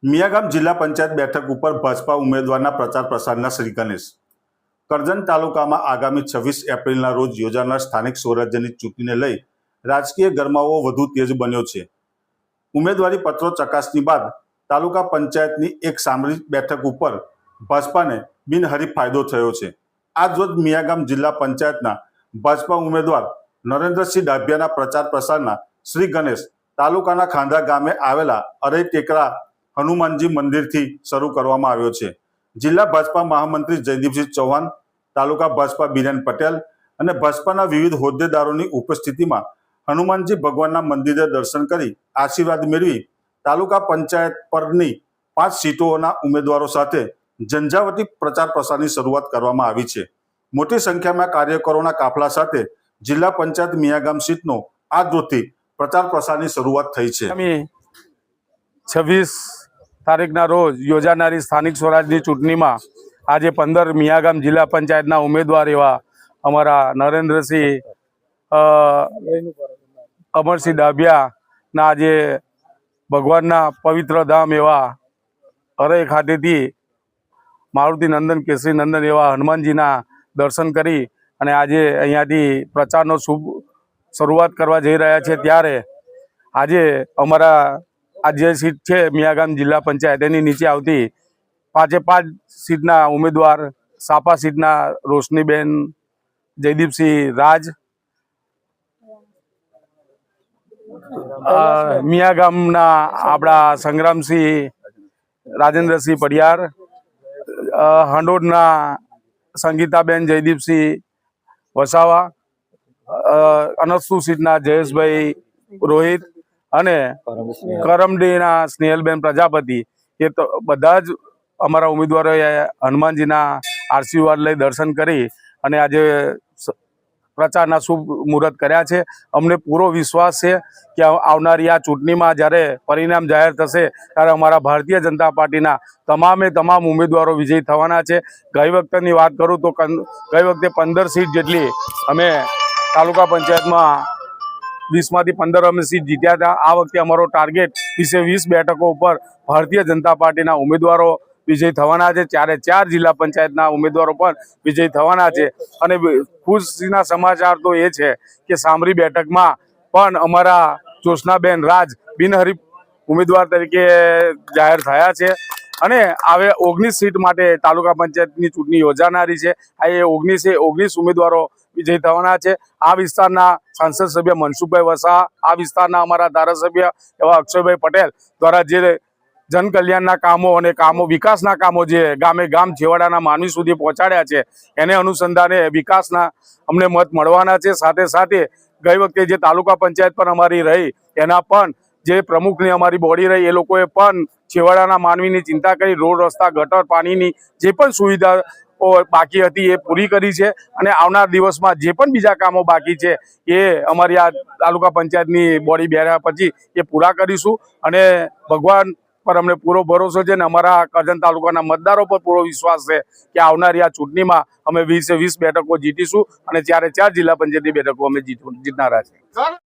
મિયાગામ જિલ્લા પંચાયત બેઠક ઉપર ભાજપા ઉમેદવારના પ્રચાર પ્રસારના શ્રી ગણેશ. કરજણ તાલુકામાં આગામી 26 એપ્રિલના રોજ યોજાનાર સ્થાનિક સ્વરાજ્યની ચૂંટણીને લઈ રાજકીય ગરમાવો વધુ તેજ બન્યો છે. ઉમેદવારી પત્રો ચકાસણી બાદ તાલુકા પંચાયતની એક સામરી બેઠક ઉપર ભાજપાને બિનહરીફ ફાયદો થયો છે. આજ રોજ મિયાગામ જિલ્લા પંચાયતના ભાજપા ઉમેદવાર નરેન્દ્રસિંહ ડાભિયાના પ્રચાર પ્રસારના શ્રી ગણેશ તાલુકાના ખાંધા ગામે આવેલા અરઈ ટેકરા હનુમાનજી મંદિરથી શરૂ કરવામાં આવ્યો છે. જિલ્લા ભાજપા મહામંત્રી જયદીપસિંહ ચૌહાણ, તાલુકા ભાજપા બીરેન પટેલ અને ભાજપાના વિવિધ હોદ્દેદારોની ઉપસ્થિતિમાં હનુમાનજી ભગવાનના મંદિરે દર્શન કરી આશીર્વાદ મેળવી તાલુકા પંચાયત પરની 5 સીટોના ઉમેદવારો સાથે ઝંઝાવતી પ્રચાર પ્રસારની શરૂઆત કરવામાં આવી છે. મોટી સંખ્યામાં કાર્યકરોના કાફલા સાથે જિલ્લા પંચાયત મિયાગામ સીટનો આજ રોજથી પ્રચાર પ્રસારની શરૂઆત થઈ છે. 26 તારીખના રોજ યોજાનારી સ્થાનિક સ્વરાજની ચૂંટણીમાં આજે 15 મિયાગામ જિલ્લા પંચાયતના ઉમેદવાર એવા અમારા નરેન્દ્રસિંહ અમરસિંહ ડાભિયાના આજે ભગવાનના પવિત્ર ધામ એવા અરઈ ખાતેથી મારુતિ નંદન કેસરી નંદન એવા હનુમાનજીના દર્શન કરી અને આજે અહીંયાથી પ્રચારનો શુભ શરૂઆત કરવા જઈ રહ્યા છે. ત્યારે આજે અમારા આ જે સીટ છે મિયાગામ જિલ્લા પંચાયત એની નીચે આવતી 5 સીટના ઉમેદવાર સાપા સીટના રોશનીબેન જયદીપસિંહ રાજ, મિયાગામના આપણા સંગ્રામસિંહ રાજેન્દ્રસિંહ પડિયાર, હાંડોડના સંગીતાબેન જયદીપસિંહ વસાવા, અનસ્તુ સીટના જયેશભાઈ રોહિત અને કરમડીના સ્નેહલબેન પ્રજાપતિ એ તો બધા જ અમારા ઉમેદવારોએ હનુમાનજીના આશીર્વાદ લઈ દર્શન કરી અને આજે પ્રચારના શુભ મુહૂર્ત કર્યા છે. અમને પૂરો વિશ્વાસ છે કે આવનારી આ ચૂંટણીમાં જ્યારે પરિણામ જાહેર થશે ત્યારે અમારા ભારતીય જનતા પાર્ટીના તમામ ઉમેદવારો વિજયી થવાના છે. ગઈ વખતની વાત કરું તો ગઈ વખતે 15 સીટ જેટલી અમે તાલુકા પંચાયતમાં 20માંથી 15 અમે સીટ જીત્યા હતા. આ વખતે અમારો ટાર્ગેટ 20 બેઠકો ઉપર ભારતીય જનતા પાર્ટીના ઉમેદવારો વિજય થવાના છે. ત્યારે 4 જિલ્લા પંચાયતના ઉમેદવારો પણ વિજય થવાના છે. અને ખુશીના સમાચાર તો એ છે કે સામરી બેઠકમાં પણ અમારા જોશનાબેન રાજ બિનહરીફ ઉમેદવાર તરીકે જાહેર થયા છે. અને હવે 19 સીટ માટે તાલુકા પંચાયતની ચૂંટણી યોજાનારી છે. આ 19 ઉમેદવારો વિજય થવાના છે. આ વિસ્તારના સાંસદ સભ્ય મનસુખભાઈ વસા, આ વિસ્તારના અમારા ધારાસભ્ય એવા અક્ષયભાઈ પટેલ દ્વારા જે જનકલ્યાણના કામો અને વિકાસના કામો જે ગામે ગામ છેવાડાના માનવી સુધી પહોંચાડ્યા છે એને અનુસંધાને વિકાસના અમને મત મળવાના છે. સાથે સાથે ગઈ વખતે જે તાલુકા પંચાયત પણ અમારી રહી એના પણ જે પ્રમુખની અમારી બોડી રહી એ લોકોએ પણ છેવાડાના માનવીની ચિંતા કરી રોડ રસ્તા ગટર પાણીની જે પણ સુવિધા બાકી હતી એ પૂરી કરી છે. અને આવનાર દિવસમાં જે પણ બીજા કામો બાકી છે એ અમારી આ તાલુકા પંચાયતની બોડી બેઠા પછી એ પૂરા કરીશું. અને ભગવાન પર અમને પૂરો ભરોસો છે અને અમારા કરજણ તાલુકાના મતદારો પર પૂરો વિશ્વાસ છે કે આવનારી આ ચૂંટણીમાં અમે 20 બેઠકો જીતીશું અને 4 જિલ્લા પંચાયતની બેઠકો અમે જીતનારા છે.